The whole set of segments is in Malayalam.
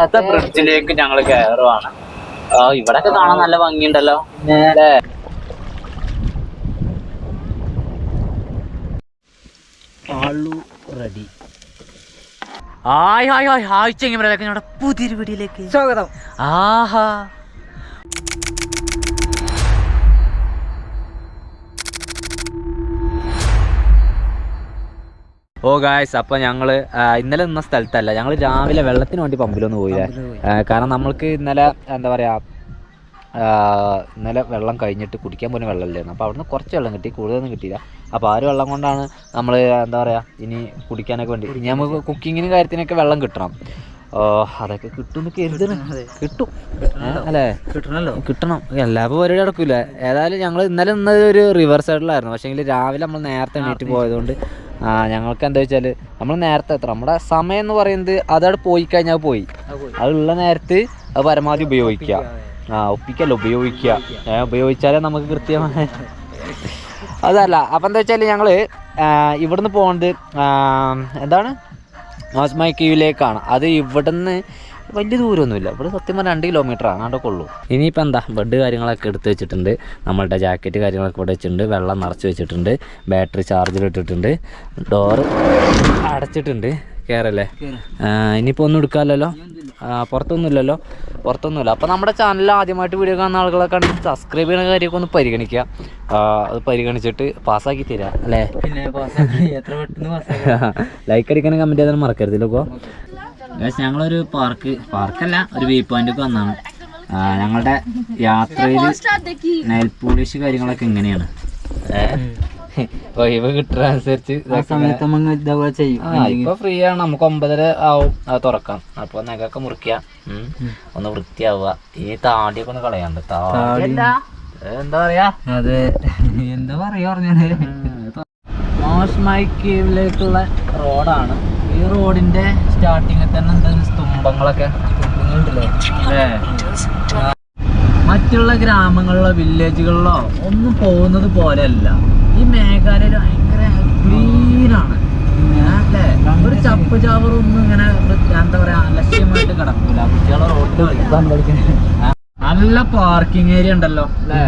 ബ്രിഡ്ജിലേക്ക് ഞങ്ങൾ കയറുവാണ്. ഇവിടൊക്കെ കാണാൻ നല്ല ഭംഗിയുണ്ടല്ലോ. നേരെ ready. Hi hi hi hi ചെങ്ങമരൊക്കെ ഞങ്ങളുടെ പുതിയൊരു വീഡിയോയിലേക്ക് സ്വാഗതം. ആഹാ ഓ ഗായ്സ്, അപ്പോൾ ഞങ്ങൾ ഇന്നലെ നിന്ന സ്ഥലത്തല്ല, ഞങ്ങൾ രാവിലെ വെള്ളത്തിന് വേണ്ടി പമ്പിലൊന്ന് പോയില്ലേ. കാരണം നമ്മൾക്ക് ഇന്നലെ എന്താ പറയുക, ഇന്നലെ വെള്ളം കഴിഞ്ഞിട്ട് കുടിക്കാൻ പോലും വെള്ളമില്ലായിരുന്നു. അപ്പോൾ അവിടുന്ന് കുറച്ച് വെള്ളം കിട്ടി, കൂടുതലൊന്നും കിട്ടിയില്ല. അപ്പോൾ ആ ഒരു വെള്ളം കൊണ്ടാണ് നമ്മൾ എന്താ പറയുക ഇനി കുടിക്കാനൊക്കെ വേണ്ടി, ഇനി നമുക്ക് കുക്കിങ്ങിനും കാര്യത്തിനൊക്കെ വെള്ളം കിട്ടണം. അതൊക്കെ കിട്ടുമെന്ന് കരുതണം. കിട്ടും അല്ലേ? കിട്ടണം. എല്ലാ പരിപാടി നടക്കില്ല. ഏതായാലും ഞങ്ങൾ ഇന്നലെ നിന്നത് ഒരു റിവർ സൈഡിലായിരുന്നു. പക്ഷേങ്കിൽ രാവിലെ നമ്മൾ നേരത്തെ എണീറ്റ് പോയതുകൊണ്ട് ഞങ്ങൾക്ക് എന്താ വെച്ചാൽ നമ്മൾ നേരത്തെ എത്ര നമ്മുടെ സമയം എന്ന് പറയുന്നത് അതവിടെ പോയി കഴിഞ്ഞാൽ പോയി, അതുള്ള നേരത്ത് അത് പരമാവധി ഉപയോഗിക്കുക. ഒപ്പിക്കല്ല, ഉപയോഗിച്ചാലേ നമുക്ക് കൃത്യമായ അതല്ല. അപ്പം എന്താ വെച്ചാൽ ഞങ്ങൾ ഇവിടുന്ന് പോകുന്നത് എന്താണ് മോസ്മൈ കീവിലേക്കാണ്. അത് ഇവിടുന്ന് വലിയ ദൂരമൊന്നുമില്ല, ഇവിടെ സത്യം പറഞ്ഞാൽ 2 കിലോമീറ്റർ അങ്ങോട്ടൊക്കെ ഉള്ളൂ. ഇനിയിപ്പോൾ എന്താ ബെഡ് കാര്യങ്ങളൊക്കെ എടുത്ത് വെച്ചിട്ടുണ്ട്, നമ്മളുടെ ജാക്കറ്റ് കാര്യങ്ങളൊക്കെ ഇവിടെ വെച്ചിട്ടുണ്ട്, വെള്ളം നിറച്ച് വെച്ചിട്ടുണ്ട്, ബാറ്ററി ചാർജിലിട്ടിട്ടുണ്ട്, ഡോറ് അടച്ചിട്ടുണ്ട്. കയറല്ലേ? ഇനിയിപ്പോൾ ഒന്നും എടുക്കാമല്ലോ, പുറത്തൊന്നുമില്ല. അപ്പോൾ നമ്മുടെ ചാനലിൽ ആദ്യമായിട്ട് വീഡിയോ കാണുന്ന ആളുകളൊക്കെ ആണെങ്കിൽ സബ്സ്ക്രൈബ് ചെയ്യുന്ന കാര്യമൊക്കെ ഒന്ന് പരിഗണിക്കുക. അത് പരിഗണിച്ചിട്ട് പാസ്സാക്കി തരാം അല്ലേ? ലൈക്ക് അടിക്കാനും കമൻറ്റ് ചെയ്യാനും മറക്കരുതല്ലോ. ഇപ്പോൾ ഞങ്ങളൊരു പാർക്കല്ല ഒരു വ്യൂ പോയിൻ്റൊക്കെ വന്നാണ്. ഞങ്ങളുടെ യാത്രയിൽ നെയിൽ പോളിഷ് കാര്യങ്ങളൊക്കെ ഇങ്ങനെയാണ്. ഒഴിവ് കിട്ടുന്നതനുസരിച്ച് ഇപ്പൊ ഫ്രീ ആണ്. നമുക്ക് 9:30 ആവും അത് തുറക്കാം. അപ്പൊ നഖമൊക്കെ മുറിക്കുക, ഒന്ന് വൃത്തിയാവുക. ഈ താടിയൊക്കെ ഒന്ന് കളയാണ്ട്. എന്താ പറയാ, അതെ എന്താ പറയാ പറഞ്ഞാല് മോസ്മൈ കേവിലേക്കുള്ള റോഡാണ്. ഈ റോഡിന്റെ സ്റ്റാർട്ടിങ്ങിൽ തന്നെ എന്താ സ്തംഭങ്ങളൊക്കെ അല്ലേ? മറ്റുള്ള ഗ്രാമങ്ങളിലോ വില്ലേജുകളിലോ ഒന്നും പോകുന്നത് പോലെയല്ല. ഈ മേഘാലയയിൽ ഭയങ്കര ക്ലീനാണ് അല്ലേ? ഒരു ചപ്പ് ചാവറൊന്നും ഇങ്ങനെ എന്താ പറയാ ലക്ഷ്യമായിട്ട് കിടക്കൂല. കുട്ടികളെ റോഡിൽ നല്ല പാർക്കിംഗ് ഏരിയ ഉണ്ടല്ലോ അല്ലേ?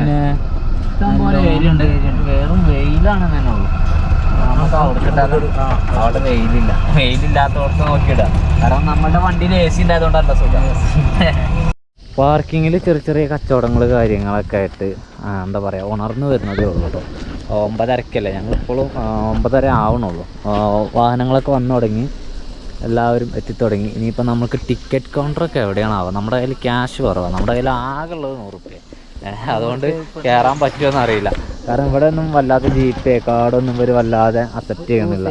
ഇഷ്ടംപോലെ ഏരിയ ഉണ്ട്. വേറും വെയിലാണ് തന്നെ ഉള്ളു. നമുക്ക് അവിടെ വെയിലില്ലാത്തടത്ത് നോക്കിയിടാം. കാരണം നമ്മുടെ വണ്ടിയിൽ AC ഉണ്ടായതുകൊണ്ടല്ല സുഖം. പാർക്കിങ്ങിൽ ചെറിയ കച്ചവടങ്ങൾ കാര്യങ്ങളൊക്കെ ആയിട്ട് എന്താ പറയുക ഉണർന്നു വരുന്നതേ ഉള്ളൂ കേട്ടോ. 9:30 ഞങ്ങളിപ്പോഴും 9:30 ആവണുള്ളൂ. വാഹനങ്ങളൊക്കെ വന്നു തുടങ്ങി, എല്ലാവരും എത്തിത്തുടങ്ങി. ഇനിയിപ്പോൾ നമുക്ക് ടിക്കറ്റ് കൗണ്ടറൊക്കെ എവിടെയാണാവുക? നമ്മുടെ കയ്യിൽ ക്യാഷ് കുറവാണ്. നമ്മുടെ കയ്യിൽ ആകെ ഉള്ളത് 100 രൂപ. അതുകൊണ്ട് കയറാൻ പറ്റുമോയെന്ന് അറിയില്ല. കാരണം ഇവിടെ ഒന്നും വല്ലാതെ GPay കാർഡൊന്നും ഇവർ വല്ലാതെ അക്സെപ്റ്റ് ചെയ്യുന്നില്ല.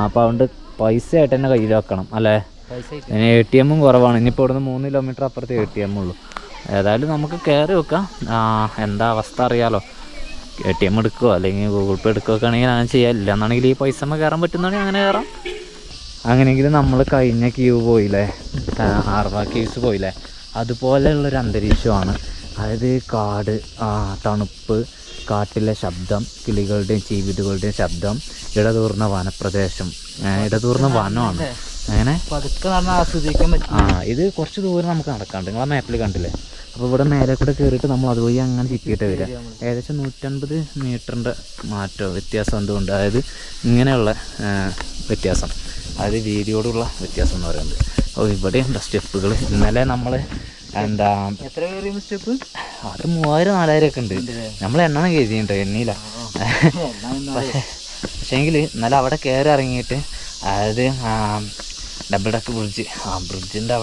അപ്പോൾ അതുകൊണ്ട് പൈസ ആയിട്ട് തന്നെ കയ്യിൽ വെക്കണം അല്ലേ? ഇനി ATM കുറവാണ്. ഇനിയിപ്പോൾ ഇവിടുന്ന് 3 കിലോമീറ്റർ അപ്പുറത്ത് ATM ഉള്ളൂ. ഏതായാലും നമുക്ക് കയറി വെക്കാം. എന്താ അവസ്ഥ അറിയാലോ. ATM എടുക്കുകയോ അല്ലെങ്കിൽ Google Pay എടുക്കുകയൊക്കെ ആണെങ്കിൽ അങ്ങനെ ചെയ്യാനില്ല. എന്നാണെങ്കിൽ ഈ പൈസ കയറാൻ പറ്റുന്നതാണെങ്കിൽ അങ്ങനെ കയറാം. അങ്ങനെയെങ്കിൽ നമ്മൾ കഴിഞ്ഞ ക്യൂ പോയില്ലേ, ഹാർബർ കേവ്സ് പോയില്ലേ, അതുപോലെയുള്ളൊരു അന്തരീക്ഷമാണ്. അതായത് കാട്, തണുപ്പ്, കാട്ടിലെ ശബ്ദം, കിളികളുടെയും ചീവീടുകളുടെയും ശബ്ദം, ഇടതൂർന്ന വനപ്രദേശം, ഇടതൂർന്ന വനമാണ്. അങ്ങനെ ആസ്വദിക്കാൻ പറ്റും. ഇത് കുറച്ച് ദൂരം നമുക്ക് നടക്കാണ്ട്. നിങ്ങളെ മാപ്പിൽ കണ്ടില്ലേ? അപ്പോൾ ഇവിടെ മേലെ കൂടെ കയറിയിട്ട് നമ്മൾ അതുവഴി അങ്ങനെ ചുറ്റിയിട്ട് വരിക. ഏകദേശം 150 മീറ്ററിൻ്റെ വ്യത്യാസം എന്തുകൊണ്ട്, അതായത് ഇങ്ങനെയുള്ള വ്യത്യാസം, അതായത് വീതിയോടുള്ള വ്യത്യാസം എന്ന് പറയുന്നത്. ഇവിടെ ഉണ്ട് സ്റ്റെപ്പുകൾ. ഇന്നലെ നമ്മൾ എന്താ എത്ര കയറിയ സ്റ്റെപ്പ്? അത് 3000-4000 ഒക്കെ ഉണ്ട്. നമ്മൾ എണ്ണണം കരുതിയിട്ടുണ്ട്, എണ്ണയില്ല. പക്ഷേങ്കിൽ ഇന്നലെ അവിടെ കയറി ഇറങ്ങിയിട്ട്, അതായത് ഡബിൾ ഡക്ക് ബ്രിഡ്ജ്, ബ്രിഡ്ജിൻ്റെ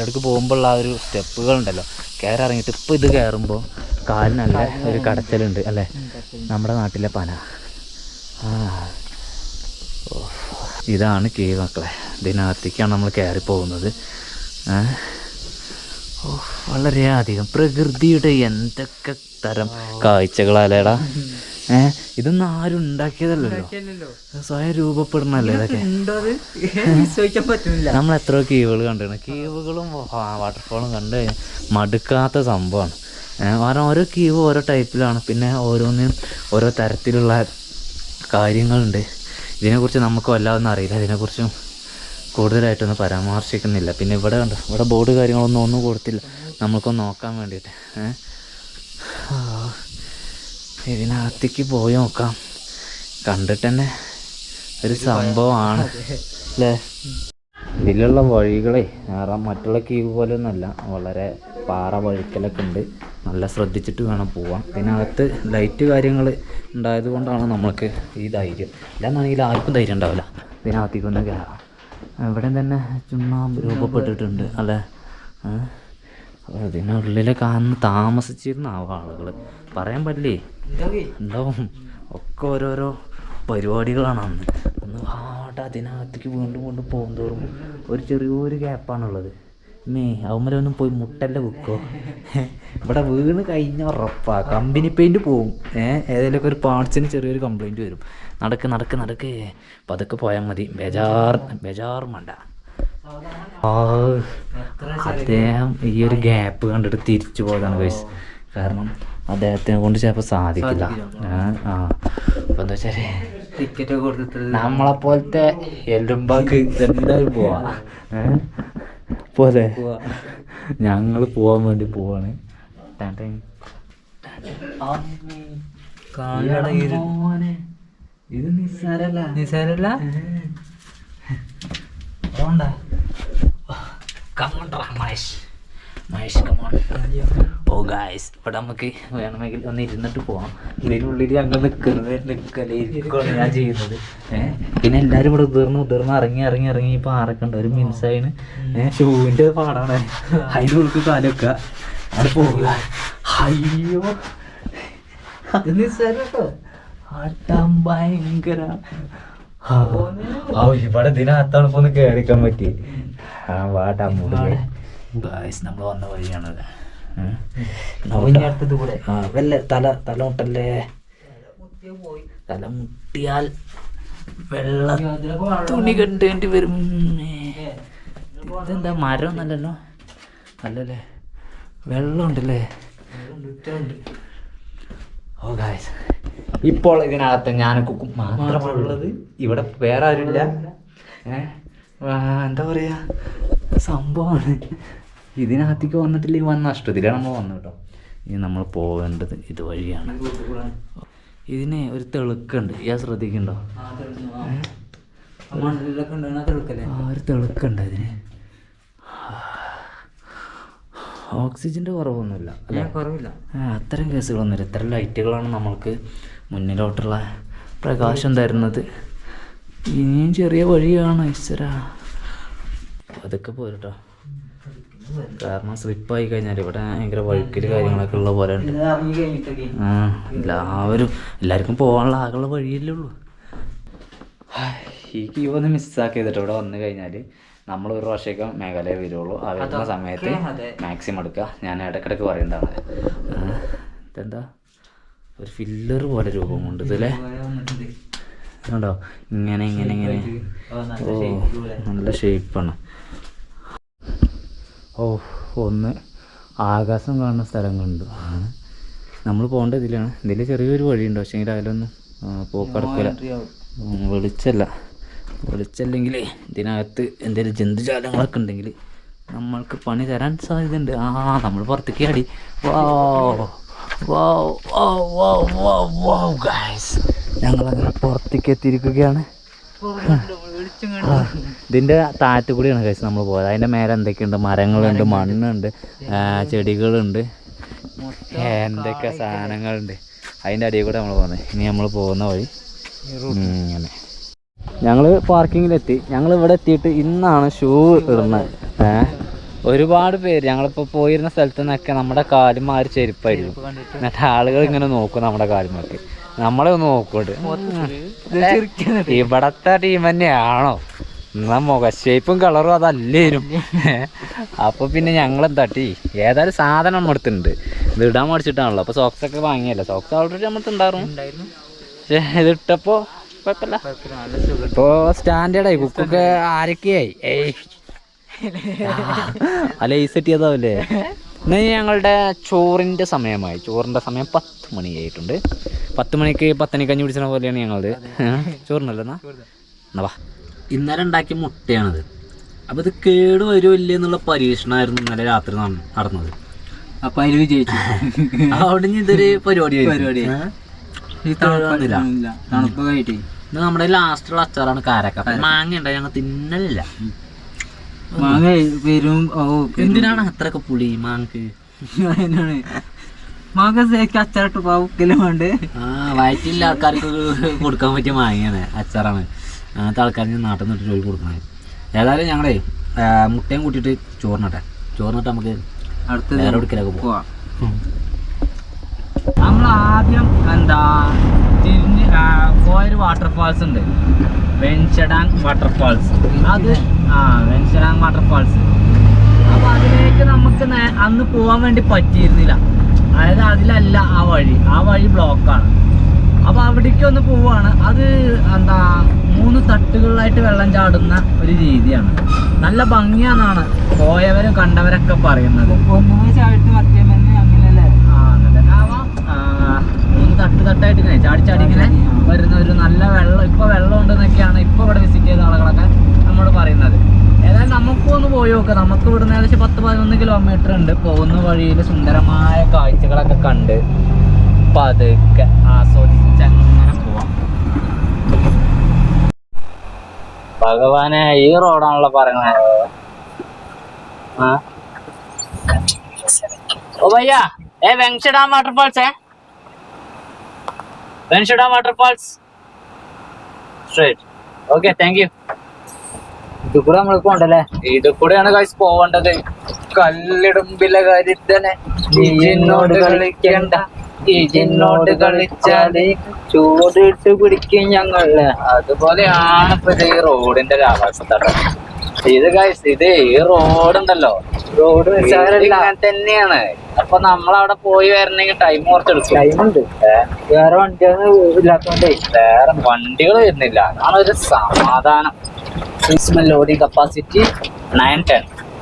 അടുക്ക് പോകുമ്പോഴുള്ള ആ ഒരു സ്റ്റെപ്പുകളുണ്ടല്ലോ, കയറി ഇറങ്ങിയിട്ട് ഇപ്പോൾ ഇത് കയറുമ്പോൾ കാലിനല്ല ഒരു കടച്ചലുണ്ട് അല്ലേ? നമ്മുടെ നാട്ടിലെ പന. ഇതാണ് കേവ് മക്കളെ. ഇതിനകത്തേക്കാണ് നമ്മൾ കയറി പോകുന്നത്. വളരെയധികം പ്രകൃതിയുടെ എന്തൊക്കെ തരം കാഴ്ചകളല്ലേടാ. ഇതൊന്നും ആരും ഉണ്ടാക്കിയതല്ലല്ലോ, സ്വയം രൂപപ്പെടണല്ലേ ഇതൊക്കെ. നമ്മൾ എത്രയോ കീവുകൾ കണ്ടിരുന്നു. കീവുകളും വാട്ടർഫോളും കണ്ട് മടുക്കാത്ത സംഭവമാണ്. കാരണം ഓരോ കീവ് ഓരോ ടൈപ്പിലാണ്. പിന്നെ ഓരോന്നിനും ഓരോ തരത്തിലുള്ള കാര്യങ്ങളുണ്ട്. ഇതിനെക്കുറിച്ച് നമുക്ക് വല്ലാതൊന്നും അറിയില്ല. ഇതിനെക്കുറിച്ചും കൂടുതലായിട്ടൊന്നും പരാമർശിക്കുന്നില്ല. പിന്നെ ഇവിടെ കണ്ടോ, ഇവിടെ ബോർഡ് കാര്യങ്ങളൊന്നും കൊടുത്തില്ല നമ്മൾക്കൊന്ന് നോക്കാൻ വേണ്ടിയിട്ട്. ഇതിനകത്തേക്ക് പോയി നോക്കാം. കണ്ടിട്ട് തന്നെ ഒരു സംഭവമാണ് അല്ലേ. ഇതിലുള്ള വഴികളെ മറ്റുള്ള കീവ് പോലെ ഒന്നുമല്ല, വളരെ പാറ വഴുക്കലൊക്കെ ഉണ്ട്. നല്ല ശ്രദ്ധിച്ചിട്ട് വേണം പോവാൻ. ഇതിനകത്ത് ലൈറ്റ് കാര്യങ്ങൾ ഉണ്ടായത് കൊണ്ടാണ് നമ്മൾക്ക് ഈ ധൈര്യം. ഇല്ലാന്നാണെങ്കിൽ ആർക്കും ധൈര്യം ഉണ്ടാവില്ല ഇതിനകത്തേക്കൊന്നും കയറാം. ഇവിടെ തന്നെ ചുണ്ണാമ്പ് രൂപപ്പെട്ടിട്ടുണ്ട് അല്ലേ. അതിനുള്ളിൽ താമസിച്ചിരുന്ന ആളുകൾ പറയാൻ പറ്റില്ലേ, ഉണ്ടാവും. ഒക്കെ ഓരോരോ പരിപാടികളാണ് അന്ന്. അതിനകത്തേക്ക് വീണ്ടും കൊണ്ട് പോകുന്തോറും ഒരു ചെറിയൊരു ഗ്യാപ്പാണുള്ളത്. അവന്മാരൊന്നും പോയി മുട്ടല്ല വെക്കോ. ഇവിടെ വീണ് കഴിഞ്ഞ ഉറപ്പാ കമ്പനി പെയിൻറ്റ് പോവും. ഏതെങ്കിലുമൊക്കെ ഒരു പാർട്സിന് ചെറിയൊരു കംപ്ലൈൻറ്റ് വരും. നടക്ക് അപ്പം അതൊക്കെ പോയാൽ മതി. ബേജാർ വേണ്ട. അദ്ദേഹം ഈ ഒരു ഗ്യാപ്പ് കണ്ടിട്ട് തിരിച്ചു പോയതാണ് ഗൈസ്. കാരണം അദ്ദേഹത്തിനെ കൊണ്ട് ചിലപ്പോൾ സാധിക്കില്ല. അപ്പം എന്താ വെച്ചാൽ ടിക്കറ്റൊക്കെ കൊടുത്തിട്ട് നമ്മളെപ്പോലത്തെ എല്ലുമ്പാക്ക് എന്തായാലും പോവാ പോലെ ഞങ്ങൾ പോവാൻ വേണ്ടി പോവാണ്. ഇത് നിസ്സാരല്ല. ഓ ഗായ്സ്, ഇവിടെ നമുക്ക് വേണമെങ്കിൽ ഒന്ന് ഇരുന്നിട്ട് പോവാം. ഇതിനുള്ളിൽ ഞങ്ങൾ നിൽക്കലാണ് ഞാൻ ചെയ്യുന്നത്. പിന്നെ എല്ലാവരും ഇവിടെ ഉതിർന്ന് ഇറങ്ങി ഇപ്പം ആരൊക്കെ ഒരു മിൻസായിന് ഷൂവിൻ്റെ പാടാണ്. അതിൻ്റെ ഉള്ളിൽ കാലൊക്കെ അവിടെ പോകുക. അയ്യോ അത് നിസ്സാരട്ടോ, ആട്ടം ഭയങ്കര. ഇവിടെ ഇതിനകത്താണ് ഇപ്പോൾ ഒന്ന് കയറിക്കാൻ പറ്റി. ഗായ്സ് നമ്മൾ വന്ന വഴിയാണത്. വല്ല തല മുട്ടല്ലേ, തല മുട്ടിയാൽ വെള്ള തുണി കെട്ടേണ്ടി വരും. ഇതെന്താ മരം ഒന്നല്ലല്ലോ, അല്ലല്ലേ, വെള്ളം ഉണ്ടല്ലേ. ഓ ഗായ്സ്, ഇപ്പോൾ ഇതിനകത്ത് ഞാൻ മാത്രമുള്ളത്. ഇവിടെ വേറെ ആരുമില്ല. എന്താ പറയുക, സംഭവമാണ്. ഇതിനകത്തേക്ക് വന്നിട്ടില്ലെങ്കിൽ വന്ന നഷ്ടത്തിലാണ് നമ്മൾ വന്നത് കേട്ടോ. ഇനി നമ്മൾ പോകേണ്ടത് ഇതുവഴിയാണ്. ഇതിന് ഒരു തെളുക്കുണ്ട്, ഞാൻ ശ്രദ്ധിക്കണ്ടോ? ഒരു തെളുക്കുണ്ട് ഇതിന്. ഓക്സിജൻ്റെ കുറവൊന്നുമില്ല അല്ലേ? കുറവില്ല. അത്തരം കേസുകളൊന്നുമില്ല. ഇത്തരം ലൈറ്റുകളാണ് നമ്മൾക്ക് മുന്നിലോട്ടുള്ള പ്രകാശം തരുന്നത്. ഇനിയും ചെറിയ വഴിയാണ് ഈശ്വര. അതൊക്കെ പോരട്ടോ, കാരണം സ്ലിപ്പായി കഴിഞ്ഞാൽ ഇവിടെ ഭയങ്കര വഴുക്കൽ കാര്യങ്ങളൊക്കെ ഉള്ള പോലെ ഉണ്ട്. എല്ലാവർക്കും പോകാനുള്ള ആകെയുള്ള വഴിയല്ലേ ഉള്ളൂ. ഈ ക്യൂ ഒന്ന് മിസ്സാക്കി ചെയ്തിട്ട് ഇവിടെ വന്നു കഴിഞ്ഞാൽ നമ്മൾ ഒരു പ്രാവശ്യമൊക്കെ മേഘാലയ വരുള്ളൂ. ആ വരുന്ന സമയത്ത് മാക്സിമം എടുക്കുക. ഞാൻ ഇടയ്ക്കിടയ്ക്ക് പറയുന്നതാണ്. ഇതെന്താ ഒരു ഫില്ലർ പോലെ രൂപം കൊണ്ട് ഇതല്ലേ കണ്ടോ, ഇങ്ങനെ. ഓ നല്ല ഷേപ്പാണ്. ഓ ഒന്ന് ആകാശം കാണുന്ന സ്ഥലം കണ്ടു. നമ്മൾ പോകേണ്ട ഇതിലാണ്. ഇതിൽ ചെറിയൊരു വഴിയുണ്ട്, പക്ഷേ എങ്കിൽ അതിലൊന്നും പോക്കടക്കില്ല. വെളിച്ചല്ലെങ്കിൽ ഇതിനകത്ത് എന്തെങ്കിലും ജന്തുജാലങ്ങളൊക്കെ ഉണ്ടെങ്കിൽ നമ്മൾക്ക് പണി തരാൻ സാധ്യതയുണ്ട്. നമ്മൾ പുറത്തേക്ക് അടി. ഞങ്ങളങ്ങനെ പുറത്തേക്ക് എത്തിയിരിക്കുകയാണ്. ഇതിൻ്റെ താഴത്തു കൂടിയാണ് കഴിച്ച് നമ്മൾ പോയത്. അതിൻ്റെ മേലെ എന്തൊക്കെയുണ്ട്, മരങ്ങളുണ്ട്, മണ്ണുണ്ട്, ചെടികളുണ്ട്, എന്തൊക്കെ സാധനങ്ങളുണ്ട്. അതിൻ്റെ അടിയിൽ കൂടെ നമ്മൾ പോകുന്നത്. ഇനി നമ്മൾ പോകുന്ന വഴി ഇങ്ങനെ. ഞങ്ങൾ പാർക്കിങ്ങിലെത്തി. ഞങ്ങൾ ഇവിടെ എത്തിയിട്ട് ഇന്നാണ് ഷൂ ഇടുന്നത്. ഒരുപാട് പേര് ഞങ്ങളിപ്പോൾ പോയിരുന്ന സ്ഥലത്തു നിന്നൊക്കെ നമ്മുടെ കാലുമാര് ചെരുപ്പായിരുന്നു. എന്നിട്ട് ആളുകൾ ഇങ്ങനെ നോക്കും നമ്മുടെ കാലുമാർക്ക്. നമ്മളെ ഒന്ന് നോക്കൂട്ട്, ഇവിടത്തെ ടീം തന്നെയാണോ എന്നാ മുഖ ഷേപ്പും കളറും അതല്ലേരും. അപ്പോൾ പിന്നെ ഞങ്ങളെന്താട്ടി ഏതായാലും സാധനം നമ്മൾ എടുത്തിട്ടുണ്ട്. ഇത് ഇടാൻ മേടിച്ചിട്ടാണല്ലോ. അപ്പോൾ സോക്സൊക്കെ വാങ്ങിയല്ലോ. സോക്സ് ഓൾറെഡി നമ്മൾക്ക് ഉണ്ടായിരുന്നു. പക്ഷേ ഇതിട്ടപ്പോൾ കുഴപ്പമില്ല. ഇപ്പോൾ സ്റ്റാൻഡേർഡായി. കുക്കൊക്കെ ആരൊക്കെയായി. അല്ല ഈ സെറ്റ് ചെയ്താവല്ലേ. ഇന്ന് ഞങ്ങളുടെ ചോറിൻ്റെ സമയമായി. ചോറിൻ്റെ സമയം 10 മണിയായിട്ടുണ്ട്. 10 മണിക്ക് 10 കഞ്ഞി പിടിച്ച പോലെയാണ് ഞങ്ങളത്. ചോറിനല്ലോ എന്നാ വാ. ഇന്നലെ ഉണ്ടാക്കിയ മുട്ടയാണത്. അപ്പോൾ ഇത് കേട് വരുമോ ഇല്ലേ എന്നുള്ള പരീക്ഷണമായിരുന്നു ഇന്നലെ രാത്രി നടന്നത്. അപ്പം അതിൽ വിജയിച്ചു. അവിടെ ഇതൊരു പരിപാടി തണുപ്പ് കഴിയിട്ട് ഇത് നമ്മുടെ ലാസ്റ്റുള്ള അച്ചാറാണ് കാരക്ക. മാങ്ങ ഉണ്ടായി ഞങ്ങൾ തിന്നലില്ല. മാങ്ങ വരും. എന്തിനാണ് അത്രയൊക്കെ പുളി മാങ്ങക്ക്? അതിനാണ് മാങ്ങ അച്ചാറിട്ട് പാവക്കലും വേണ്ട. വയറ്റില്ല ആൾക്കാർക്ക് കൊടുക്കാൻ പറ്റിയ മാങ്ങയാണ്, അച്ചാറാണ്. അങ്ങനത്തെ ആൾക്കാർ നാട്ടിൽ നിന്നിട്ട് ജോലി കൊടുക്കണേ. ഏതായാലും ഞങ്ങളെ മുട്ടയും കൂട്ടിയിട്ട് ചോറിനിട്ട് നമുക്ക് അടുത്ത വേറെ എടുക്കലൊക്കെ പോവാം. നമ്മൾ ആദ്യം തിരിഞ്ഞ് പോയൊരു വാട്ടർഫാൾസ് ഉണ്ട്, വെൻഷഡാങ് വാട്ടർഫാൾസ്. അത് വെൻഷഡാങ് വാട്ടർഫാൾസ്. അപ്പോൾ അതിലേക്ക് നമുക്ക് അന്ന് പോകാൻ വേണ്ടി പറ്റിയിരുന്നില്ല. അതായത് അതിലല്ല ആ വഴി ബ്ലോക്കാണ്. അപ്പോൾ അവിടേക്ക് ഒന്ന് പോവുകയാണ്. അത് 3 തട്ടുകളിലായിട്ട് വെള്ളം ചാടുന്ന ഒരു രീതിയാണ്. നല്ല ഭംഗിയാണെന്നാണ് പോയവരും കണ്ടവരൊക്കെ പറയുന്നത്. ഒന്നുകൂടി ചാടിട്ട് മറ്റേ അങ്ങനെയല്ലേ? അങ്ങനെ തന്നെ ആവാം. 3 തട്ടായിട്ട് ഇങ്ങനെ ചാടി ഇങ്ങനെ വരുന്ന ഒരു നല്ല വെള്ളം. ഇപ്പോൾ വെള്ളം ഉണ്ടെന്നൊക്കെയാണ് ഇപ്പോൾ ഇവിടെ വിസിറ്റ് ചെയ്ത ആളുകളൊക്കെ നമ്മോട് പറയുന്നത്. ഏതായാലും നമുക്കൊന്ന് പോയി നോക്കാം. നമുക്ക് ഇവിടുന്ന് ഏകദേശം 10-11 കിലോമീറ്റർ ഉണ്ട്. പോകുന്ന വഴിയിൽ സുന്ദരമായ കാഴ്ചകളൊക്കെ കണ്ട് പതുക്കെ ആസ്വദിച്ചങ്ങനെ പോവാം. ഭഗവാനെ, ഈ റോഡാണല്ലോ പറയുന്നത്. ഓ ഭയ്യാ, വെൻഷഡാം വാട്ടർഫാൾസ് വെൻഷഡാം waterfalls straight. Okay, thank you. ഇത് കൂടെ നമ്മൾ പോണ്ടല്ലേ? ഇത് കൂടെയാണ് ഗൈസ് പോവേണ്ടത്. കല്ലിടുമ്പിലെ കരുത്തനെ ഈജിനോട് കളിക്കണ്ട, ഈജിനോട് കളിച്ചാല് ചൂടിട്ട് പിടിക്കും ഞങ്ങള്. അതുപോലെയാണ് ഇപ്പൊ ഈ റോഡിന്റെ ഒരു അവസ്ഥ. ഇത് ഗൈസ്, ഈ റോഡുണ്ടല്ലോ, റോഡ് ഇങ്ങനെ തന്നെയാണ്. അപ്പൊ നമ്മളവിടെ പോയി വരണമെങ്കിൽ ടൈം കുറച്ചെടുക്കും. ടൈമുണ്ട്, വേറെ വണ്ടികൾ ഇല്ലാത്തോണ്ടേ വേറെ വണ്ടികൾ വരുന്നില്ല. അതാണ് ഒരു സമാധാനം. മാക്സിമം ലോഡിങ് കപ്പാസിറ്റി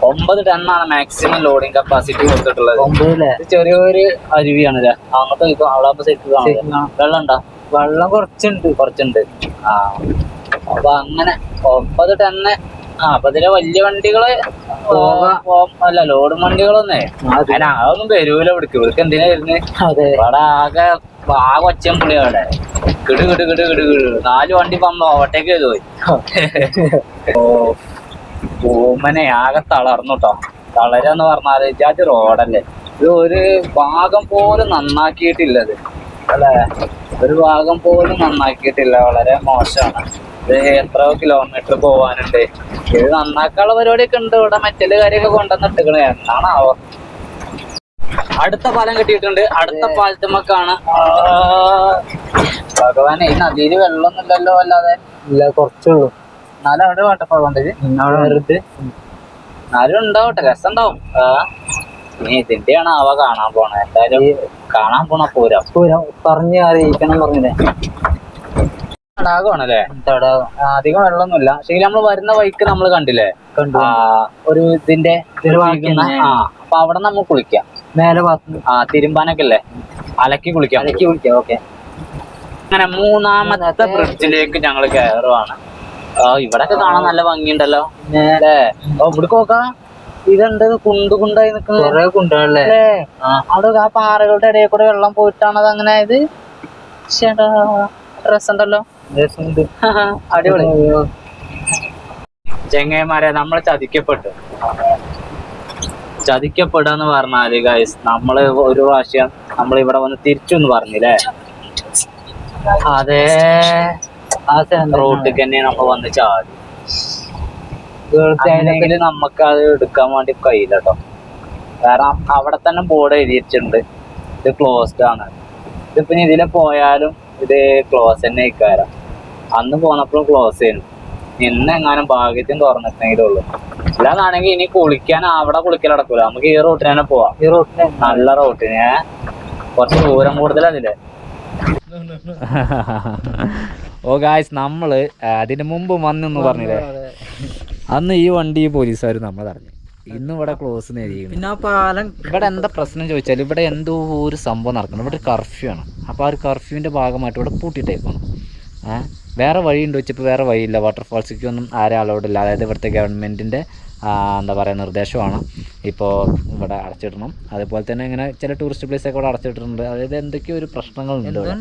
9 ടൺ ആണ് മാക്സിമം ലോഡിങ് കപ്പാസിറ്റി കൊടുത്തിട്ടുള്ളത്. 9 ചെറിയൊരു അരുവിയാണല്ലേ അങ്ങോട്ട്. അവിടെ സെറ്റ് വെള്ളം ഉണ്ടോ? വെള്ളം കുറച്ചുണ്ട്. അപ്പൊ അങ്ങനെ 9 ടണ്ണ്. അപ്പൊ ഇതിലെ വലിയ വണ്ടികള് അല്ല, ലോഡ് വണ്ടികളൊന്നേ അതൊന്നും വരൂല. ഇവിടേക്ക് എന്തിനാ വരുന്നത്? ഇവിടെ ആകെ ഒച്ചയും പുള്ളി. അവിടെ കിടു 4 വണ്ടി വന്ന് ഓവർടേക്ക് ചെയ്തു പോയി. ഓമനെ ആകെ തളർന്നു കേട്ടോ. തളരെന്ന് പറഞ്ഞാല് ഇജാതി റോഡല്ലേ ഇത്. ഒരു ഭാഗം പോലും നന്നാക്കിയിട്ടില്ലത് അല്ലേ? ഒരു ഭാഗം പോലും നന്നാക്കിയിട്ടില്ല. വളരെ മോശമാണ്. ഇത് എത്രയോ കിലോമീറ്റർ പോവാനുണ്ട്. ഇത് നന്നാക്കാനുള്ള പരിപാടിയൊക്കെ ഉണ്ട്. ഇവിടെ മെറ്റല് കാര്യമൊക്കെ കൊണ്ടുവന്നിട്ടിക്കണേ. എന്നാണാവോ? അടുത്ത പാലം കെട്ടിയിട്ടുണ്ട്. അടുത്ത പാലത്തുമ്മക്കാണ്. ഭഗവാനെ, ഈ നദിയില് വെള്ളമൊന്നും ഇല്ലല്ലോ? അല്ലാതെ ഇല്ല, കുറച്ചുള്ളൂ. എന്നാലും അവിടെ വാട്ടർഫാൾ ഉണ്ടത്. എന്നാലും ഉണ്ടാവട്ടെ, രസം ഉണ്ടാവും. ഇനി ഇതിന്റെയാണ് അവ കാണാൻ പോണേ. എന്തായാലും കാണാൻ പോണ പൂരം പറഞ്ഞ് അറിയിക്കണം പറഞ്ഞില്ലേ? തടാകമാണല്ലേ? തടാകം. അധികം വെള്ളമൊന്നുമില്ല. പക്ഷേ നമ്മൾ വരുന്ന വഴിക്ക് നമ്മൾ കണ്ടില്ലേ ഒരു ഇതിന്റെ അപ്പൊ അവിടെ നമ്മൾ കുളിക്കാം. മേലെ തിരുമ്പാനൊക്കെ അല്ലേ? അലക്കി കുളിക്കാം. ഓക്കെ. അങ്ങനെ 3ാമത്തെ ബ്രിഡ്ജിലേക്ക് ഞങ്ങൾ കയറുവാണ്. ഇവിടൊക്കെ കാണാൻ നല്ല ഭംഗിയുണ്ടല്ലോ അല്ലേ? ഇവിടെ നോക്കാം, ഇതെന്ത് കുണ്ടായി നിൽക്കുന്നത്? കുറെ കുണ്ടല്ലേ? അവിടെ ആ പാറകളുടെ ഇടയിൽ കൂടെ വെള്ളം പോയിട്ടാണ് അത് അങ്ങനെ ആയത്. രസമുണ്ടല്ലോ, അടിപൊളി. ചെങ്ങന്മാരെ, നമ്മൾ ചതിക്കപ്പെടാന്ന് പറഞ്ഞാല് ഗൈസ്, നമ്മള് ഒരു പ്രാവശ്യം നമ്മൾ ഇവിടെ വന്ന് തിരിച്ചു എന്ന് പറഞ്ഞില്ലേ? അതേ റോട്ടിക്ക് തന്നെ നമ്മൾ വന്ന് ചാടി. നമുക്ക് അത് എടുക്കാൻ വേണ്ടി കഴിയില്ല കേട്ടോ. കാരണം അവിടെ തന്നെ ബോർഡ് എഴുതിയിട്ടുണ്ട്, ഇത് ക്ലോസ്ഡ് ആണ്. ഇതിപ്പോ ഇതിലെ പോയാലും ഇത് ക്ലോസ് തന്നെ ഇക്കാരം. അന്ന് പോന്നപ്പോഴും ക്ലോസ് ചെയ്യുന്നു. ഇന്നെങ്ങാനും ഭാഗ്യത്തിന് തുറന്നിട്ടെങ്കിലേ ഉള്ളൂ. അല്ലാതാണെങ്കിൽ ഇനി കുളിക്കാൻ അവിടെ കുളിക്കൽ നടക്കൂല. നമുക്ക് ഈ റൂട്ടിന് തന്നെ പോവാം. ഈ റൂട്ടിന് നല്ല റൂട്ടിന് കുറച്ച് ദൂരം കൂടുതലതില്ലേ. ഓ ഗായ്സ്, നമ്മള് അതിന് മുമ്പ് വന്നെന്ന് പറഞ്ഞില്ലേ? അന്ന് ഈ വണ്ടി പോലീസുകാർ നമ്മൾ അറിഞ്ഞു. ഇന്ന് ഇവിടെ ക്ലോസ് നേരിടും. പിന്നെ ആ പാലം ഇവിടെ എന്താ പ്രശ്നം ചോദിച്ചാൽ, ഇവിടെ എന്തോ ഒരു സംഭവം നടക്കണം. ഇവിടെ കർഫ്യൂ ആണ്. അപ്പോൾ ആ ഒരു കർഫ്യൂവിൻ്റെ ഭാഗമായിട്ട് ഇവിടെ പൂട്ടിയിട്ടേക്കണം. വേറെ വഴിയുണ്ട് വെച്ചപ്പോൾ വേറെ വഴിയില്ല. വാട്ടർഫാൾസിലേക്കൊന്നും ആരും അലൗഡ് ഇല്ല. അതായത് ഇവിടുത്തെ ഗവൺമെൻറ്റിൻ്റെ എന്താ പറയുക നിർദ്ദേശമാണ് ഇപ്പോൾ ഇവിടെ അടച്ചിടണം. അതുപോലെ തന്നെ ഇങ്ങനെ ചില ടൂറിസ്റ്റ് പ്ലേസൊക്കെ ഇവിടെ അടച്ചിട്ടിട്ടുണ്ട്. അതായത് എന്തൊക്കെയോ ഒരു പ്രശ്നങ്ങളുണ്ട് ഇവിടെ.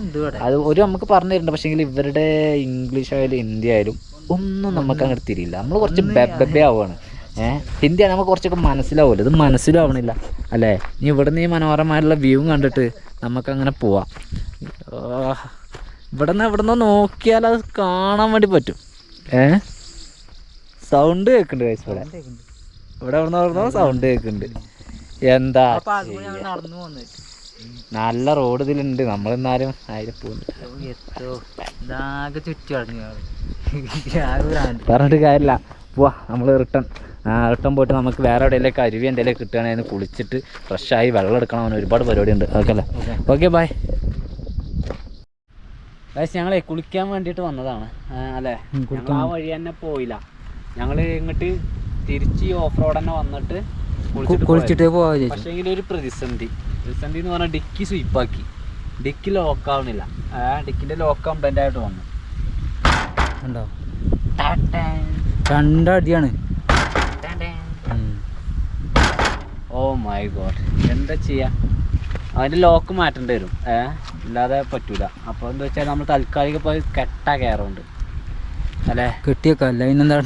അത് ഒരു നമുക്ക് പറഞ്ഞു തരുന്നുണ്ട്. പക്ഷേങ്കിൽ ഇവരുടെ ഇംഗ്ലീഷ് ആയാലും ഹിന്ദി ആയാലും ഒന്നും നമുക്ക് അങ്ങോട്ട് തിരിയില്ല. നമ്മൾ കുറച്ച് ബെബെ ആവുകയാണ്. ഹിന്ദിയാണ് നമുക്ക് കുറച്ചൊക്കെ മനസ്സിലാവുമല്ലോ, ഇത് മനസ്സിലാവണില്ല അല്ലേ. ഇനി ഇവിടുന്ന് ഈ മനോഹരമായിട്ടുള്ള വ്യൂ കണ്ടിട്ട് നമുക്കങ്ങനെ പോവാം. ഇവിടുന്ന് നോക്കിയാൽ അത് കാണാൻ വേണ്ടി പറ്റും. സൗണ്ട് കേൾക്കുന്നുണ്ട് ഗൈസ്. ഇവിടെ എവിടുന്നോ സൗണ്ട് കേൾക്കുന്നുണ്ട്. എന്താ നല്ല റോഡ് ഇതിലുണ്ട്. നമ്മളെന്നാലും അതിൽ പറഞ്ഞിട്ട് കാര്യമില്ല. പോവാ നമ്മൾ റിട്ടേൺ പോയിട്ട് നമുക്ക് വേറെ എവിടെയെങ്കിലും അരുവി എന്തെങ്കിലും കിട്ടുകയാണെങ്കിൽ അതിന് കുളിച്ചിട്ട് ഫ്രഷായി വെള്ളം എടുക്കണം. അവന് ഒരുപാട് പരിപാടി ഉണ്ട്. ഓക്കെ അല്ലേ? Okay bye guys. ഞങ്ങളെ കുളിക്കാൻ വേണ്ടിയിട്ട് വന്നതാണ് അല്ലേ. ആ വഴി തന്നെ പോയില്ല. ഞങ്ങൾ ഇങ്ങോട്ട് തിരിച്ച് ഓഫ് റോഡ് തന്നെ വന്നിട്ട് കുളിച്ചിട്ട് പോവാ. പക്ഷേ ഒരു പ്രതിസന്ധി എന്ന് പറഞ്ഞാൽ ഡിക്കി സ്വീപ്പാക്കി. ഡിക്കി ലോക്കാവണില്ല. ഡിക്കിൻ്റെ ലോക്ക് കംപ്ലൈൻ്റ് ആയിട്ട് വന്നു. ഉണ്ടോ? രണ്ടടിയാണ്. ഓ മൈ ഗോഡ്, എന്താ ചെയ്യാ? അതിൻ്റെ ലോക്ക് മാറ്റേണ്ടി വരും. ഇല്ലാതെ പറ്റൂല. അപ്പോൾ എന്താ വെച്ചാൽ നമ്മൾ താൽക്കാലിക പോയി കയറുണ്ട് അല്ലേ. കിട്ടിയേക്കല്ല ഇന്നെന്താ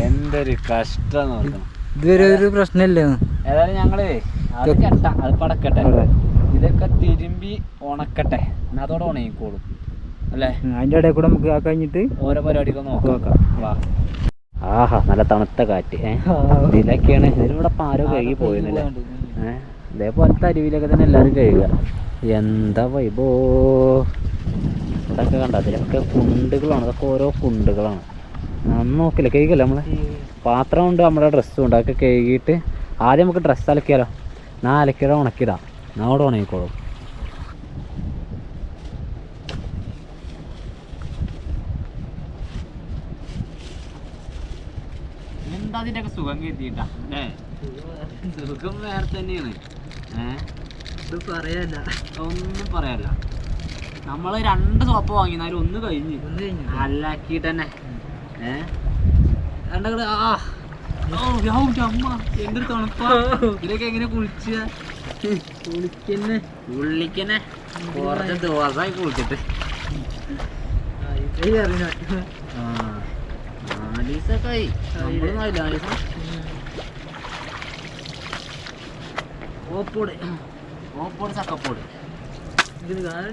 എന്തൊരു കഷ്ടം നോക്കണം. ഇതുവരെ ഒരു പ്രശ്നമില്ലേ. ഏതായാലും ഞങ്ങള് അത് കെട്ട അത് പടക്കട്ടെ. ഇതൊക്കെ തിരുമ്പി ഉണക്കട്ടെ. എന്നാൽ അതോടെ ഉണങ്ങിക്കോളും അല്ലേ. അതിൻ്റെ ഇടയിൽ കൂടെ നമുക്ക് കഴിഞ്ഞിട്ട് ഓരോ പരിപാടിയൊക്കെ നോക്കാം. വാ. ആഹാ നല്ല തണുത്ത കാറ്റ്. ഇതിലൊക്കെയാണ്. ഇതിലൂടെ പാരോ കഴുകി പോയിരുന്നില്ല. ഇതേപോലത്തെ അരുവിയിലൊക്കെ തന്നെ എല്ലാവരും കഴുകുക. എന്താ വൈബോ. ഇതൊക്കെ കണ്ട അതിലൊക്കെ കുണ്ടുകളാണ്. ഇതൊക്കെ ഓരോ കുണ്ടുകളാണ്. നോക്കില്ല കഴുകല്ല. നമ്മൾ പാത്രം ഉണ്ട്, നമ്മുടെ ഡ്രസ്സും ഉണ്ട്. അതൊക്കെ കഴുകിയിട്ട് ആദ്യം നമുക്ക് ഡ്രസ്സ് അലക്കിയാലോ. ഞാൻ അലക്കിയിടാം, ഉണക്കിടാം. ഞാൻ അവിടെ ഉണങ്ങിക്കോളും. എന്താ അതിൻ്റെയൊക്കെ സുഖം കരുതിയിട്ടാ അല്ലേ. സുഖം വേറെ തന്നെയാണ്. പറയാല്ല, ഒന്നും പറയാല്ല. നമ്മൾ 2 സോപ്പ് വാങ്ങിനാലും ഒന്ന് കഴിഞ്ഞ് അല്ലാക്കിയിട്ട് തന്നെ രണ്ടങ്ങട്. അമ്മ എന്തൊരു തണുപ്പാ. ഇതിലൊക്കെ എങ്ങനെ കുളിക്കന്നെ കുറച്ച് ദിവസമായി കുളിച്ചിട്ട്. 4 ദിവസമൊക്കെ ആയി. ഓപ്പോട് ചക്കപ്പോട്.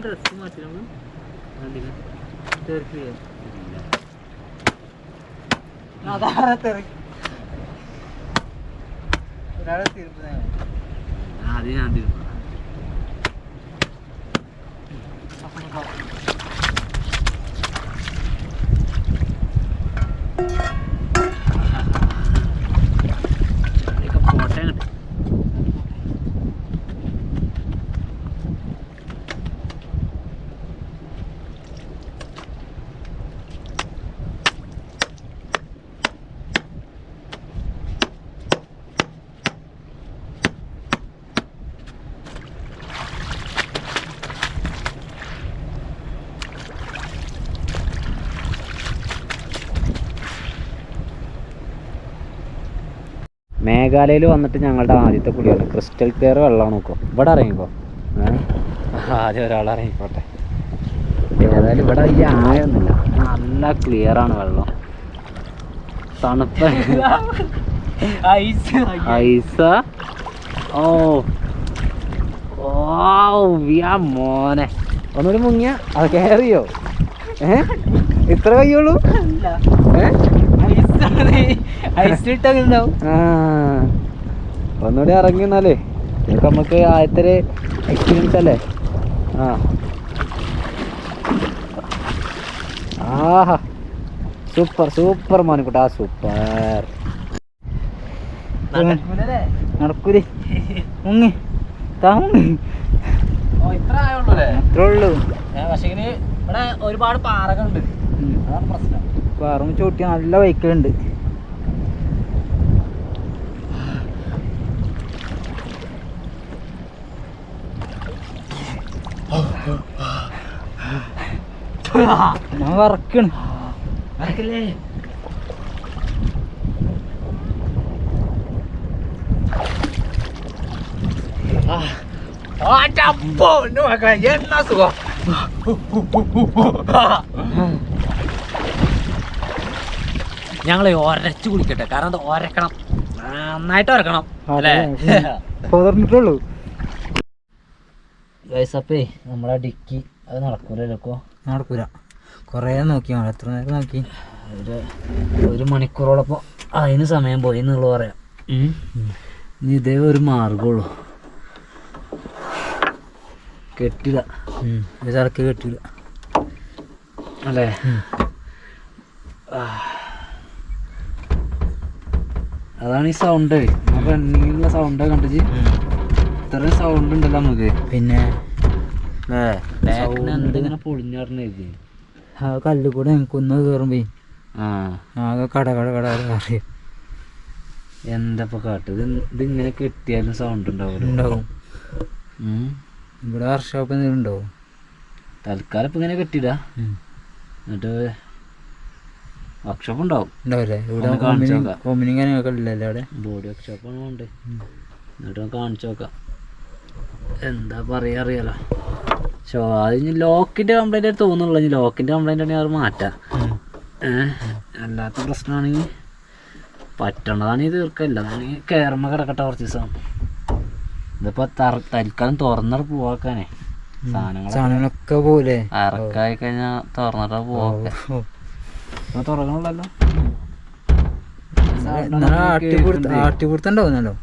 ഡ്രസ് മാറ്റി നമ്മൾ ആദ്യം ഞാൻ തിരുമ്പ. മേഘാലയയിൽ വന്നിട്ട് ഞങ്ങളുടെ ആദ്യത്തെ കുടിയാണ്. ക്രിസ്റ്റൽ ക്ലിയർ വെള്ളമാണ്. നോക്കോ ഇവിടെ ഇറങ്ങിക്കോ. ആദ്യം ഒരാൾ ഇറങ്ങിക്കോട്ടെ. ഏതായാലും ഇവിടെ ഈ ആയൊന്നുമില്ല. നല്ല ക്ലിയറാണ് വെള്ളം. തണുപ്പ് ഐസ. ഓ മോനെ ഒന്നുകൂടി മുങ്ങിയ അത് കയറിയോ? ഇത്ര കയ്യുള്ളൂ. ഒന്നുകൂടി ഇറങ്ങി എന്നാലേ ഇതൊക്കെ നമുക്ക് ആദ്യത്തെ എക്സ്പീരിയൻസ് അല്ലേ. ആഹാ സൂപ്പർ മോനിക്കുട്ടാ, സൂപ്പർ. നടക്കൂലേ മുങ്ങി ഇത്രേ ഉള്ളൂ. പക്ഷേ ഇവിടെ ഒരുപാട് പാറകളുണ്ട്. അതാണ് പ്രശ്നം. പാറ ചോട്ടി നല്ല വൈക്കലുണ്ട്. ഞാൻ വറക്കണ് വറക്കല്ലേ എന്നാ സുഖം ഞങ്ങളെ ഒരച്ചു കുടിക്കട്ടെ, കാരണം അത് ഒരക്കണം, നന്നായിട്ട് ഒരക്കണം അല്ലേ? പറഞ്ഞിട്ടുള്ളൂ വയസ്സപ്പേ നമ്മളെ ഡിക്കി അത് നടക്കൂലല്ലോ. നടക്കൂല, കുറേ നോക്കി എത്ര നേരം നോക്കി, ഒരു മണിക്കൂറോളപ്പം അതിന് സമയം പോയി എന്നുള്ള പറയാം. ഇനി ഇതേ ഒരു മാർഗമുള്ളൂ, കെട്ടില്ല ചടക്ക് കെട്ടില്ല അല്ലേ? അതാണ് ഈ സൗണ്ട്, റണ്ണിങ്ങിലുള്ള സൗണ്ട് കണ്ടിച്ച് ഇത്രയും സൗണ്ട് ഉണ്ടല്ലോ നമുക്ക്. പിന്നെ എന്തിങ്ങനെ പൊളിഞ്ഞാടുന്നത് ആ കല്ല് കൂടെ കുന്ന് കയറുമ്പോ ആകെ കട അറിയാം. എന്താ കാട്ട് ഇതിങ്ങനെ കെട്ടിയാലും സൗണ്ട് ഉണ്ടാവും. ഇവിടെ വർക്ക്ഷോപ്പ് എന്തെങ്കിലും ഉണ്ടാവും. തൽക്കാലം ഇപ്പം ഇങ്ങനെ കെട്ടിയിടാ, എന്നിട്ട് വർക്ക്ഷോപ്പ് ഉണ്ടാവും. ഉണ്ടാവില്ലേ? ഇവിടെ കോമിനും കാര്യങ്ങളൊക്കെ ഇല്ലല്ലോ അവിടെ. ബോഡി വർക്ക്ഷോപ്പാണ് ഉണ്ട്, എന്നിട്ട് കാണിച്ചു നോക്കാം. എന്താ പറയാ അറിയാലോ. അത് ലോക്കിൻ്റെ കംപ്ലൈൻ്റ് ആയിട്ട് തോന്നുന്നുള്ളൂ. ഇനി ലോക്കിൻ്റെ കംപ്ലൈൻ്റ് ആണെങ്കിൽ അത് മാറ്റാം. അല്ലാത്ത പ്രശ്നമാണെങ്കിൽ പറ്റണതാണെങ്കിൽ തീർക്കല്ല, അതാണെങ്കിൽ കയറുമ്പോൾ കിടക്കട്ടെ കുറച്ച് ദിവസം. ഇതിപ്പോൾ തൽക്കാലം തുറന്നിട്ട് പോവാക്കാനേ സാധനങ്ങളൊക്കെ പോലെ ഇറക്കായി കഴിഞ്ഞാൽ തുറന്നിട്ട് പോവാക്കെ തുറക്കണല്ലോ. ആട്ടിപുറത്തുണ്ടാവുന്നല്ലോ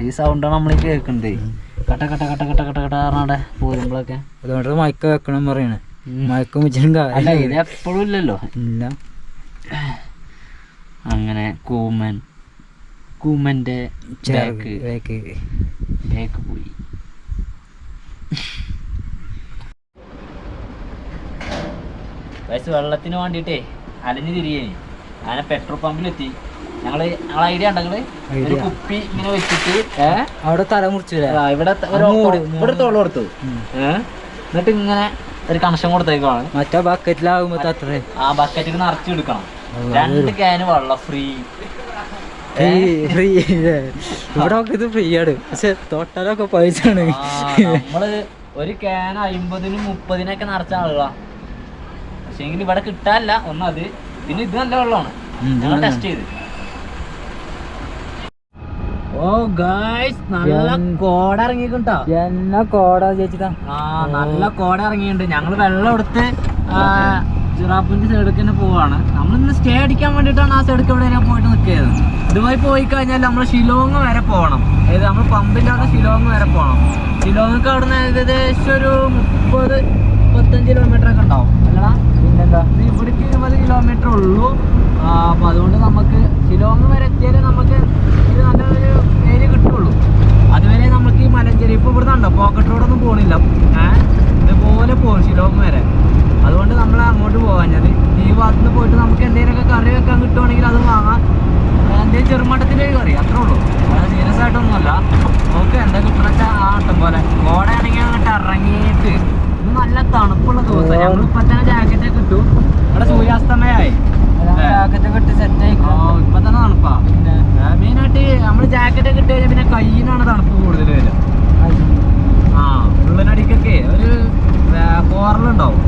ഈ സൗണ്ടാണ് നമ്മൾ കേൾക്കണ്ടേ, കട്ട കട്ട കട്ട കട്ട കട്ട കട്ട പറഞ്ഞാടെ പോരുമ്പോഴൊക്കെ. അതുകൊണ്ട് മയക്ക വെക്കണം പറയണേ. മയക്കം വെച്ചിട്ടും ഇത് എപ്പോഴും ഇല്ലല്ലോ. ഇല്ല. അങ്ങനെ കൂമൻ്റെ ബേക്ക് പോയി. വെള്ളത്തിന് വേണ്ടിയിട്ടേ അലഞ്ഞു തിരിയേനി. അങ്ങനെ പെട്രോൾ പമ്പിലെത്തി. ഞങ്ങളെ ഐഡിയ ഉണ്ടെങ്കിൽ ഒരു കുപ്പി ഇങ്ങനെ വെച്ചിട്ട് അവിടെ തല മുറിച്ചില്ല, ഇവിടെ തോളം കൊടുത്തു, എന്നിട്ട് ഇങ്ങനെ ഒരു കണക്ഷൻ കൊടുത്തേക്കാണ്. മറ്റേ ബക്കറ്റിലാകുമ്പോ അത്ര ആ ബക്കറ്റിൽ നിറച്ചെടുക്കണം. 2 ക്യാന് വെള്ളം ഫ്രീ. ഫ്രീ ഇവിടെ ഒക്കെ ഇത് ഫ്രീ ആണ്, പക്ഷെ തൊട്ടാലൊക്കെ പൈസയാണ്. നമ്മള് ഒരു ക്യാൻ 50-നും 30-നൊക്കെ നിറച്ച ആളുകളാ. പക്ഷെ എങ്കിൽ ഇവിടെ കിട്ടാനില്ല ഒന്നത്. പിന്നെ ഇത് നല്ല വെള്ളമാണ്, ഞങ്ങൾ ടെസ്റ്റ് ചെയ്ത്. ഓ ഗായ്സ്, നല്ല കോട ഇറങ്ങിട്ടോ. എന്നാ കോട ചേച്ചിട്ടാ. നല്ല കോട ഇറങ്ങിയിട്ടുണ്ട്. ഞങ്ങള് വെള്ളം എടുത്ത് ചിറാപ്പൂരിന്റെ സൈഡിലേക്ക് തന്നെ പോവാണ്. നമ്മളിന്ന് സ്റ്റേ അടിക്കാൻ വേണ്ടിയിട്ടാണ് ആ സൈഡിലേക്ക് എവിടെ പോയിട്ട് നിൽക്കുന്നത്. ഇതുമായി പോയി കഴിഞ്ഞാൽ നമ്മൾ ഷിലോങ് വരെ പോകണം. അതായത് നമ്മൾ പമ്പില്ലാതെ ഷിലോങ് വരെ പോകണം. ഷിലോങ്ങൊക്കെ അവിടെ നിന്ന് ഏകദേശം ഒരു 30-35 കിലോമീറ്റർ ഒക്കെ ഉണ്ടാവും അല്ലടാ. പിന്നെന്താ, ഇവിടേക്ക് 20 കിലോമീറ്റർ ഉള്ളൂ. അപ്പോൾ അതുകൊണ്ട് നമുക്ക് ഷിലോങ് വരെ എത്തിയാലേ നമുക്ക് ഇത് നല്ലൊരു ഏരിയ കിട്ടുള്ളൂ. അതുവരെ നമുക്ക് ഈ മലഞ്ചേരി ഇപ്പോൾ ഇവിടെ നിന്നുണ്ടോ പോക്കറ്റ് റോഡൊന്നും പോകണില്ല, ഇതുപോലെ പോകും ഷിലോങ് വരെ. അതുകൊണ്ട് നമ്മൾ അങ്ങോട്ട് പോകാഞ്ഞത് ഈ ഭാഗത്ത് നിന്ന് പോയിട്ട് നമുക്ക് എന്തെങ്കിലുമൊക്കെ കറി വെക്കാൻ കിട്ടുവാണെങ്കിൽ അത് വാങ്ങാം. എന്തെങ്കിലും ചെറുമട്ടത്തിൻ്റെ കറി അത്രേ ഉള്ളൂ, അത് സീരിയസ് ആയിട്ടൊന്നുമല്ല. നമുക്ക് എന്താ കിട്ടുന്ന വെച്ചാൽ ആ ആട്ടം പോലെ കോടയാണെങ്കിൽ അങ്ങോട്ട് ഇറങ്ങിയിട്ട് ഇത് നല്ല തണുപ്പുള്ള ദിവസം. ഞങ്ങൾ ഇപ്പം തന്നെ ജാക്കറ്റൊക്കെ ഇട്ടു. ഇവിടെ സൂര്യാസ്തമയമായി, ജാക്കറ്റൊക്കെ ഇട്ട് സെറ്റായി. ഇപ്പം തന്നെ തണുപ്പാ. മെയിനായിട്ട് നമ്മൾ ജാക്കറ്റൊക്കെ ഇട്ട് കഴിഞ്ഞാൽ പിന്നെ കയ്യിനാണ് തണുപ്പ് കൂടുതൽ വരിക. ഉള്ളനടിക്കൊക്കെ ഒരു പോറലുണ്ടാവും.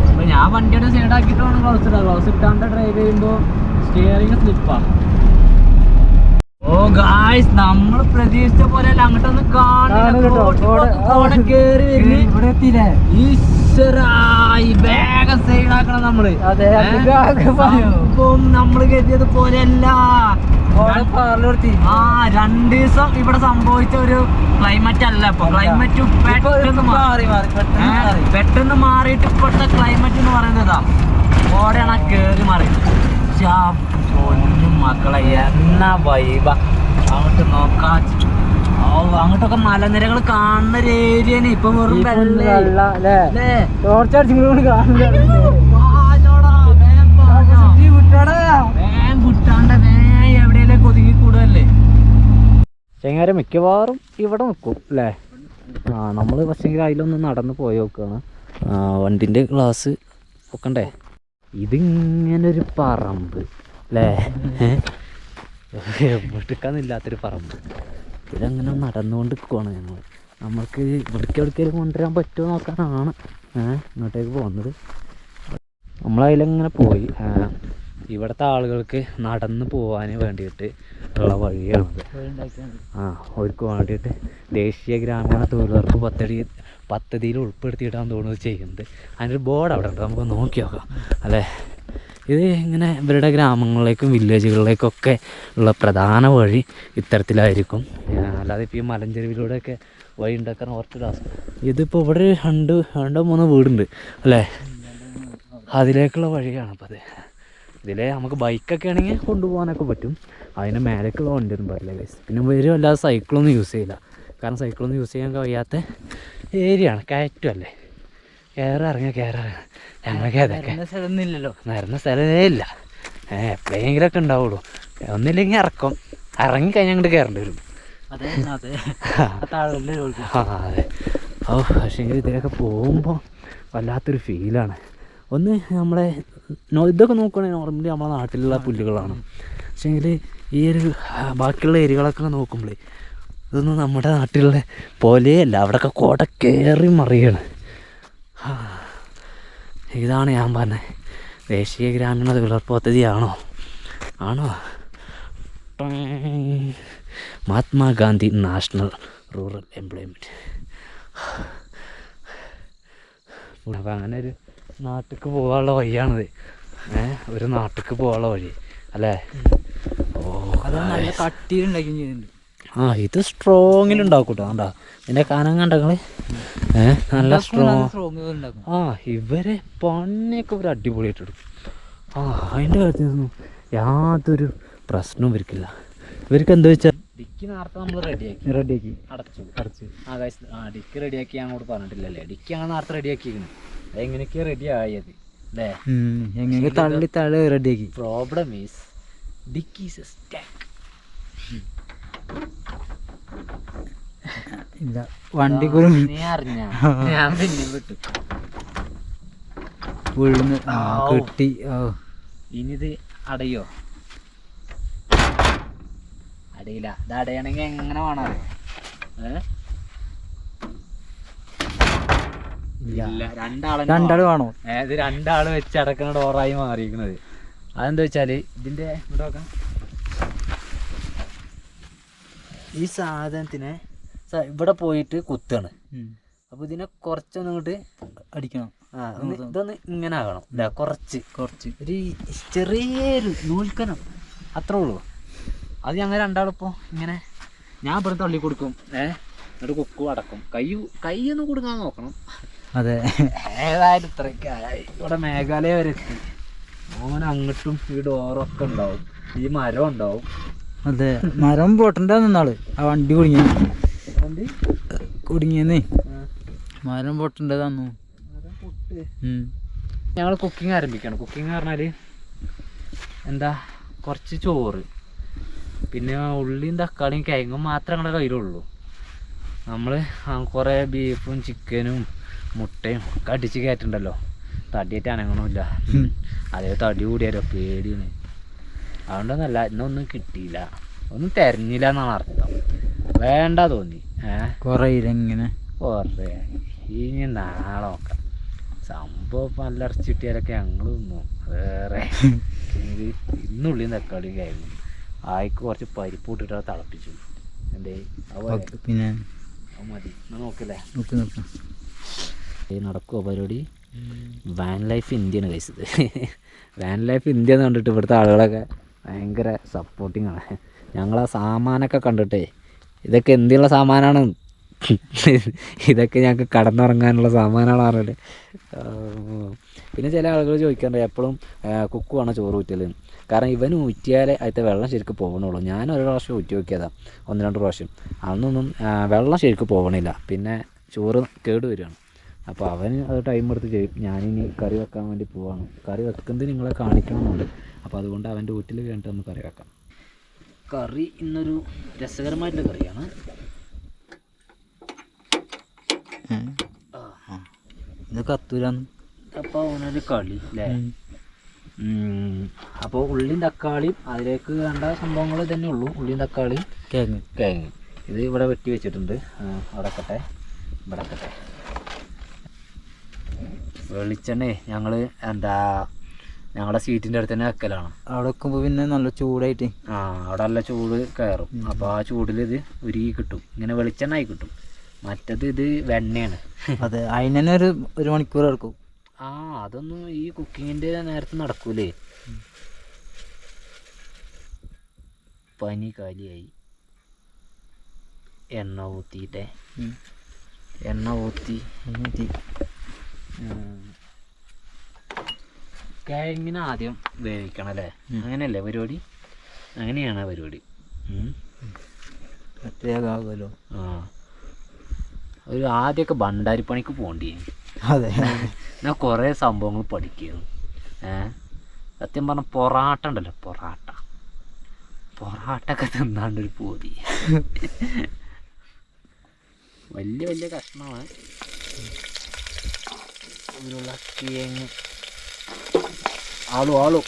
അപ്പോൾ ഞാൻ വണ്ടിയുടെ സൈഡാക്കിയിട്ട് വേണം ഗ്ലൗസ് ഇടാം. ഗ്ലൗസ് ഇട്ടാണ്ട് ഡ്രൈവ് ചെയ്യുമ്പോൾ സ്റ്റിയറിങ് സ്ലിപ്പാണ്. ഓ ഗായ്സ്, നമ്മൾ പ്രതീക്ഷിച്ച പോലെ അല്ല, അങ്ങോട്ടൊന്ന് കേറി വേഗം സൈഡാക്കണം നമ്മള്. നമ്മള് കരുതിയത് പോലെയല്ല. 2 ദിവസം ഇവിടെ സംഭവിച്ച ഒരു ക്ലൈമറ്റ് അല്ല ഇപ്പൊ. ക്ലൈമറ്റ് പെട്ടെന്ന് മാറിയിട്ട് ഇപ്പോഴത്തെ ക്ലൈമറ്റ് എന്ന് പറയുന്നതാ ഓടെയാണ് കേറി മാറി. മക്കളെ എന്നാ വൈബ അങ്ങോട്ട് നോക്കാ. അങ്ങോട്ടൊക്കെ മലനിരകൾ കാണുന്ന ഒരു ഏരിയന് ഇപ്പൊ വെറും എവിടെയല്ലേ ഒതുങ്ങി കൂടുതലല്ലേ. ചെങ്ങാരം മിക്കവാറും ഇവിടെ നിൽക്കും അല്ലേ. നമ്മൾ പക്ഷേങ്കിൽ അതിലൊന്ന് നടന്ന് പോയി നോക്കുകയാണ്. വണ്ടിൻ്റെ ഗ്ലാസ് പൊക്കണ്ടേ? ഇതിങ്ങനൊരു പറമ്പ് അല്ലേ, എവിടേക്കാന്നില്ലാത്തൊരു പറമ്പ്. ഇതങ്ങനെ നടന്നുകൊണ്ട് നിൽക്കുവാണ് ഞങ്ങൾ. നമുക്ക് എവിടേക്കെവിടേക്കും കൊണ്ടുവരാൻ പറ്റുമോ നോക്കാനാണ് ഇങ്ങോട്ടേക്ക് പോകുന്നത്. നമ്മളതിലങ്ങനെ പോയി. ഇവിടുത്തെ ആളുകൾക്ക് നടന്ന് പോകാൻ വേണ്ടിയിട്ട് ഉള്ള വഴിയാണത്. അവർക്ക് വേണ്ടിയിട്ട് ദേശീയ ഗ്രാമീണ തൊഴിലുറപ്പ് പദ്ധതിയിൽ ഉൾപ്പെടുത്തിയിട്ടാണ് തോന്നുന്നത് ചെയ്യുന്നത്. അതിൻ്റെ ബോർഡ് അവിടെ ഉണ്ട്, നമുക്ക് നോക്കി നോക്കാം അല്ലേ. ഇത് ഇങ്ങനെ ഇവരുടെ ഗ്രാമങ്ങളിലേക്കും വില്ലേജുകളിലേക്കൊക്കെ ഉള്ള പ്രധാന വഴി ഇത്തരത്തിലായിരിക്കും. അല്ലാതെ ഇപ്പോൾ ഈ മലഞ്ചെരുവിലൂടെയൊക്കെ വഴി ഉണ്ടാക്കാൻ കുറച്ച് ടാസ്ക്. ഇതിപ്പോൾ ഇവിടെ രണ്ടോ മൂന്നോ വീടുണ്ട് അല്ലേ, അതിലേക്കുള്ള വഴിയാണ് അപ്പോൾ അത്. ഇതിലെ നമുക്ക് ബൈക്കൊക്കെ ആണെങ്കിൽ കൊണ്ടുപോകാനൊക്കെ പറ്റും. അതിന് മേലേക്കുള്ള വണ്ടിയൊന്നും പറ്റില്ല ഗൈസ്. പിന്നെ വരും അല്ലാതെ സൈക്കിളൊന്നും യൂസ് ചെയ്യില്ല, കാരണം സൈക്കിളൊന്നും യൂസ് ചെയ്യാൻ കഴിയാത്ത ഏരിയയാണ്, കയറ്റമല്ലേ. കയറിറങ്ങുക ഞങ്ങൾക്ക് അതൊക്കെ സ്ഥലമൊന്നുമില്ലല്ലോ, നിരന്ന സ്ഥലമേ ഇല്ല. എപ്പോഴെങ്കിലൊക്കെ ഉണ്ടാവുള്ളൂ, ഒന്നില്ലെങ്കിൽ ഇറങ്ങിക്കഴിഞ്ഞാൽ അങ്ങോട്ട് കയറേണ്ടി വരും. അതെ അതെ. പക്ഷേ ഇതിലൊക്കെ പോകുമ്പോൾ വല്ലാത്തൊരു ഫീലാണ്. ഒന്ന് നമ്മളെ ഇതൊക്കെ നോക്കുകയാണെങ്കിൽ നോർമലി നമ്മളെ നാട്ടിലുള്ള പുല്ലുകളാണ്. പക്ഷേങ്കിൽ ഈ ഒരു ബാക്കിയുള്ള ഏരിയകളൊക്കെ നോക്കുമ്പോൾ ഇതൊന്നും നമ്മുടെ നാട്ടിലുള്ള പോലെയല്ല. അവിടെയൊക്കെ കോട കയറി മറിയാണ്. ഇതാണ് ഞാൻ പറഞ്ഞത്, ദേശീയ ഗ്രാമീണ തൊഴിലുറപ്പ് പദ്ധതിയാണോ? Mahatma Gandhi national rural employment. അപ്പം അങ്ങനെ ഒരു നാട്ടിലേക്ക് പോകാനുള്ള വഴിയാണിത്. ഒരു നാട്ടിലേക്ക് പോകാനുള്ള വഴി അല്ലേ. നല്ല കട്ടിയിലുണ്ടാക്കി ചെയ്യുന്നുണ്ട്. ഇത് സ്ട്രോങ്ങിലുണ്ടാക്കും കേട്ടോ. കണ്ടാ ഇതിൻ്റെ കനം കണ്ടങ്ങൾ നല്ല സ്ട്രോങ്. ഇവരെ പണിയൊക്കെ ഒരു അടിപൊളിയായിട്ടെടുക്കും. അതിൻ്റെ കാര്യത്തിനൊന്നും യാതൊരു പ്രശ്നവും ഇവർക്കില്ല. ഇവർക്ക് എന്താ വെച്ചാൽ ഡിക്കി നേരത്തെ നമ്മൾ റെഡിയാക്കി അടച്ചു. ഡിക്കി റെഡിയാക്കി ഞങ്ങളോട് പറഞ്ഞിട്ടില്ലല്ലേ. ഡിക്കി ഞങ്ങൾ നേരത്തെ റെഡിയാക്കിയിരിക്കുന്നു. അതെങ്ങനെയൊക്കെയാണ് റെഡി ആയത് അല്ലേ, എങ്ങനെ തള്ളി റെഡിയാക്കി. Problem is dickey is stuck. ഇല്ല വണ്ടി കുറുമി ഞാൻ പിന്നെ വിട്ടു കിട്ടി. ഇനിത് അടയോ? അടയില്ല. ഇത് അടയണമെങ്കിൽ എങ്ങനെ വേണം? രണ്ടാള് വേണോ? ഇത് രണ്ടാള് വെച്ച് അടക്കുന്ന ഡോറായി മാറിയിരിക്കുന്നത്. അതെന്താ വെച്ചാല് ഇതിന്റെ ഇവിടെ നോക്കാം, ഈ സാധനത്തിനെ ഇവിടെ പോയിട്ട് കുത്താണ്. അപ്പൊ ഇതിനെ കുറച്ചൊന്നും ഇങ്ങോട്ട് അടിക്കണം. ഇതൊന്ന് ഇങ്ങനെ ആകണം. കുറച്ച് ഒരു ചെറിയൊരു നൂൽക്കനം അത്രേ ഉള്ളൂ. അത് ഞങ്ങൾ രണ്ടാളിപ്പോൾ ഇങ്ങനെ ഞാൻ ഇവിടെ തള്ളി കൊടുക്കും, എന്നിട്ട് കുക്കും അടക്കും. കൈയൊന്നും കൊടുക്കാൻ നോക്കണം. അതെ, ഏതായാലും ഇത്രയ്ക്കായി. ഇവിടെ മേഘാലയ വരെ എത്തി. ഓൻ അങ്ങോട്ടും ഈ ഡോറൊക്കെ ഉണ്ടാവും, ഈ മരം ഉണ്ടാവും. അതെ, മരം പൊട്ടണ്ട നിന്നാള് ആ വണ്ടി കുടുങ്ങിയെന്നേ. മരം പൊട്ടണ്ടതാന്നു. ഞങ്ങൾ കുക്കിംഗ് ആരംഭിക്കണം. കുക്കിംഗ് പറഞ്ഞാൽ എന്താ, കുറച്ച് ചോറ്, പിന്നെ ഉള്ളിയും തക്കാളിയും കിഴങ്ങും മാത്രമേ ഞങ്ങളുടെ കയ്യിലുള്ളൂ. നമ്മൾ കുറേ ബീഫും ചിക്കനും മുട്ടയും ഒക്കെ അടിച്ച് കയറ്റുണ്ടല്ലോ. തടിയായിട്ട് അനങ്ങണമില്ല. അതേ തടി കൂടിയാലോ പേടിയാണ്. അതുകൊണ്ടൊന്നല്ല, ഇന്നൊന്നും കിട്ടിയില്ല, ഒന്നും തിരഞ്ഞില്ല എന്നാണ് അർത്ഥം. വേണ്ട തോന്നി. കുറേ ഇങ്ങനെ ഇനി നാളെ നോക്കാം. സംഭവം നല്ല ഇറച്ചി കിട്ടിയാലൊക്കെ ഞങ്ങൾ തിന്നു. വേറെ ഇന്നുള്ളിയും തക്കാളിയും കഴിഞ്ഞു. ആയിക്ക് കുറച്ച് പരിപ്പ് ഇട്ടിട്ട് തിളപ്പിച്ചു. എന്തേ പിന്നെ മതി നോക്കല്ലേ. നോക്കാം നടക്കുമോ പരിപാടി? വാൻ ലൈഫ് ഇന്ത്യയാണ് കഴിച്ചത്. വാൻ ലൈഫ് ഇന്ത്യ എന്ന് കണ്ടിട്ട് ഇവിടുത്തെ ആളുകളൊക്കെ ഭയങ്കര സപ്പോർട്ടിങ് ആണ്. ഞങ്ങളാ സാമാനൊക്കെ കണ്ടിട്ടേ ഇതൊക്കെ എന്തിനുള്ള സാമാനാണ്, ഇതൊക്കെ ഞങ്ങൾക്ക് കടന്നുറങ്ങാനുള്ള സാമാനമാണ് പറഞ്ഞിട്ട്. പിന്നെ ചില ആളുകൾ ചോദിക്കാറുണ്ട് എപ്പോഴും കുക്കുവാണ് ചോറ് ഊറ്റൽ. കാരണം ഇവൻ ഊറ്റിയാലേ അതിൻ്റെ വെള്ളം ശരിക്കും പോകണുള്ളൂ. ഞാൻ ഒരു പ്രാവശ്യം ഊറ്റി നോക്കിയതാണ്, 1-2 പ്രാവശ്യം. അന്നൊന്നും വെള്ളം ശരിക്കും പോകണില്ല, പിന്നെ ചോറ് കേട് വരികയാണ്. അപ്പോൾ അവൻ അത് ടൈം എടുത്ത് ചെയ്യും. ഞാനിനി കറി വെക്കാൻ വേണ്ടി പോവാണ്. കറി വെക്കുന്നത് നിങ്ങളെ കാണിക്കണമെന്നുണ്ട്. അപ്പോൾ അതുകൊണ്ട് അവൻ്റെ വീട്ടിൽ കഴിഞ്ഞിട്ട് ഒന്ന് കറി വെക്കാം. കറി ഇന്നൊരു രസകരമായിട്ടുള്ള കറിയാണ്. ഇത് കത്തൂരാന്ന് കട്ടപ്പ ഓനൊരു കളി അല്ലേ. അപ്പോൾ ഉള്ളിയും തക്കാളിയും അതിലേക്ക് വേണ്ട സംഭവങ്ങൾ തന്നെ ഉള്ളൂ. ഉള്ളിയും തക്കാളിയും കിഴങ്ങ് ഇത് ഇവിടെ വെട്ടി വെച്ചിട്ടുണ്ട്. അവിടെ കട്ടെ ഇവിടെ കട്ടെ. വെളിച്ചെണ്ണേ ഞങ്ങൾ എന്താ ഞങ്ങളുടെ സീറ്റിൻ്റെ അടുത്ത് തന്നെ വെക്കലാണ്. അവിടെ വെക്കുമ്പോൾ പിന്നെ നല്ല ചൂടായിട്ട് അവിടെ നല്ല ചൂട് കയറും. അപ്പോൾ ആ ചൂടിൽ ഇത് ഉരുകി കിട്ടും. ഇങ്ങനെ വെളിച്ചെണ്ണ ആയി കിട്ടും. മറ്റത് ഇത് വെണ്ണയാണ്. അതെ, അതിന് തന്നെ ഒരു മണിക്കൂർ എടുക്കും. അതൊന്നും ഈ കുക്കിങ്ങിൻ്റെ നേരത്തെ നടക്കൂലേ. പനി കാലിയായി. എണ്ണ ഊത്തിയിട്ടേ എണ്ണ ഊത്തി കിഴങ്ങിന് ആദ്യം വേവിക്കണം അല്ലേ. അങ്ങനെയല്ലേ പരിപാടി? അങ്ങനെയാണ് പരിപാടി. മറ്റേകാകുമല്ലോ. ഒരു ആദ്യമൊക്കെ ഭണ്ടാരിപ്പണിക്ക് പോകേണ്ടി. അതെ, ഞാൻ കുറേ സംഭവങ്ങൾ പഠിക്കുന്നു. സത്യം പറഞ്ഞ പൊറാട്ട ഉണ്ടല്ലോ, പൊറാട്ടൊക്കെ തിന്നാണ്ടൊരു പൂതി. വലിയ വലിയ കഷ്ണമാണ്. ഉരുളക്കിഴങ്ങ് ആളുവാണ്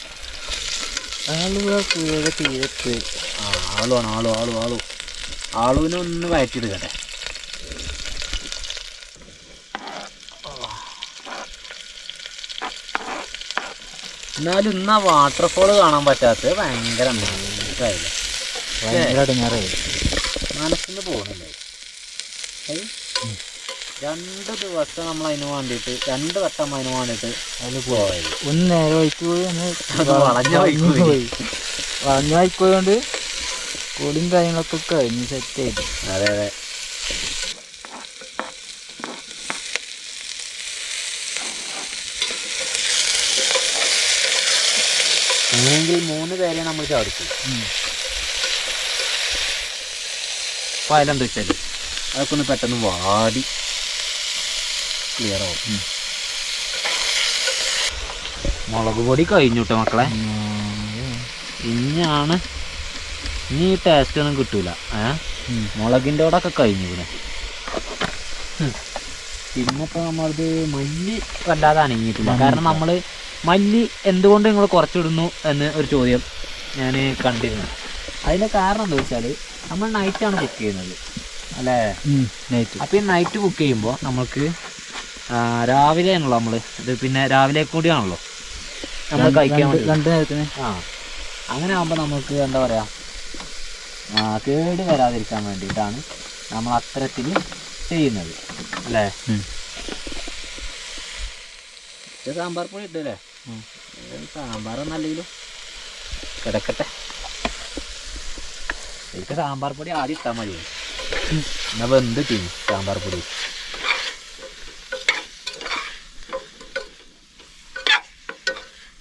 ആളുവിനെ ഒന്ന് വയറ്റിയെടുക്കട്ടെ. എന്നാലും ഇന്ന് ആ വാട്ടർഫോള് കാണാൻ പറ്റാത്തത് ഭയങ്കര മനസ്സിലായില്ല. മനസ്സിന്ന് പോകുന്നില്ല. 2 ദിവസം നമ്മൾ അതിന് വേണ്ടിയിട്ട് 2 വട്ടം അതിന് വേണ്ടിയിട്ട് അതിൽ പോയത്. ഒന്ന് നേരെ വഴിക്ക് പോയി, വളഞ്ഞ വഴിക്ക് പോയോണ്ട് കൂടിയും കാര്യങ്ങളൊക്കെ കഴിഞ്ഞ് സെറ്റ് ചെയ്തു. അതെ അതെ. അങ്ങനെയെങ്കിൽ 3 പേരെ നമ്മൾ ചാടിച്ചു. അപ്പോൾ അതിലെന്താ വെച്ചാൽ അതൊക്കെ ഒന്ന് പെട്ടെന്ന് വാടി ക്ലിയർ ആവും. മുളക് പൊടി കഴിഞ്ഞു കേട്ടോ മക്കളെ. ഇനി ഈ ടേസ്റ്റ് ഒന്നും കിട്ടൂല. മുളകിൻ്റെ കൂടെ ഒക്കെ കഴിഞ്ഞു ഇവിടെ. പിന്നെ ഇപ്പോൾ നമ്മളത് മല്ലി വല്ലാതെ അനങ്ങിയിട്ടില്ല. കാരണം നമ്മൾ മല്ലി എന്തുകൊണ്ട് നിങ്ങൾ കുറച്ചിടുന്നു എന്ന് ഒരു ചോദ്യം ഞാൻ കണ്ടിരുന്നു. അതിൻ്റെ കാരണം എന്താ വെച്ചാൽ നമ്മൾ നൈറ്റാണ് കുക്ക് ചെയ്യുന്നത് അല്ലേ. നൈറ്റ്. അപ്പോൾ ഈ നൈറ്റ് കുക്ക് ചെയ്യുമ്പോൾ നമുക്ക് രാവിലെയാണല്ലോ നമ്മൾ ഇത്, പിന്നെ രാവിലെ കൂടിയാണല്ലോ നമ്മൾ കഴിക്കാൻ വേണ്ടി 2 നേരത്തിന്. അങ്ങനെ ആകുമ്പോൾ നമുക്ക് എന്താ പറയുക, കേട് വരാതിരിക്കാൻ വേണ്ടിയിട്ടാണ് നമ്മൾ അത്തരത്തിൽ ചെയ്യുന്നത് അല്ലേ. ഇത് സാമ്പാർ പൊടി ഇട്ടല്ലേ. സാമ്പാറൊന്നും അല്ലെങ്കിലും കിടക്കട്ടെ. എനിക്ക് സാമ്പാർ പൊടി ആദ്യം ഇട്ടാൽ മതി. എന്നാൽ വെന്ത് ചെയ്യും സാമ്പാർ പൊടി.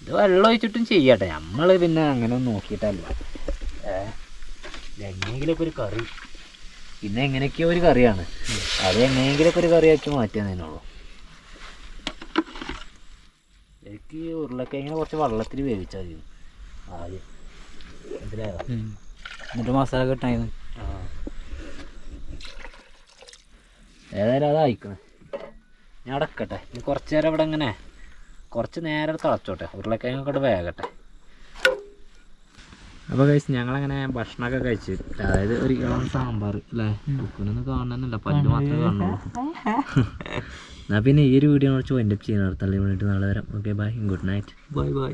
ഇത് വെള്ളം ഒഴിച്ചിട്ടും ചെയ്യട്ടെ. നമ്മൾ പിന്നെ അങ്ങനെ ഒന്നും നോക്കിയിട്ടല്ല. എങ്ങനെയെങ്കിലൊക്കെ ഒരു കറി, പിന്നെ എങ്ങനെയൊക്കെയോ ഒരു കറിയാണ്. അത് എങ്ങനെയെങ്കിലൊക്കെ ഒരു കറിയാക്കി മാറ്റിയെന്നേനുള്ളൂ. എനിക്ക് ഉരുളക്കിഴങ്ങിനെ കുറച്ച് വെള്ളത്തിൽ വേവിച്ചാൽ മതി ആദ്യം. മനസ്സിലായോ? എന്നിട്ട് മസാല കിട്ടായിരുന്നു. ഏതായാലും അതായിക്കണേ. ഞാൻ അടക്കട്ടെ. ഇനി കുറച്ച് നേരം ഇവിടെ ഇങ്ങനെ കുറച്ച് നേരം തിളച്ചോട്ടെ. ഉരുളക്കിഴങ്ങൊക്കെ വേകട്ടെ. അപ്പോൾ കഴിച്ച് ഞങ്ങളങ്ങനെ ഭക്ഷണമൊക്കെ കഴിച്ച്, അതായത് ഒരു ഇളം സാമ്പാർ അല്ലേ. കുക്കിനൊന്നും കാണണമെന്നില്ല, പല്ല് മാത്രമേ കാണുള്ളൂ. എന്നാൽ പിന്നെ ഈ ഒരു വീഡിയോ കുറച്ച് വൈൻഡപ്പ് ചെയ്യുന്ന തള്ളി വേണ്ടിയിട്ട് നാളെ വരാം. Okay bye, good night. Bye bye.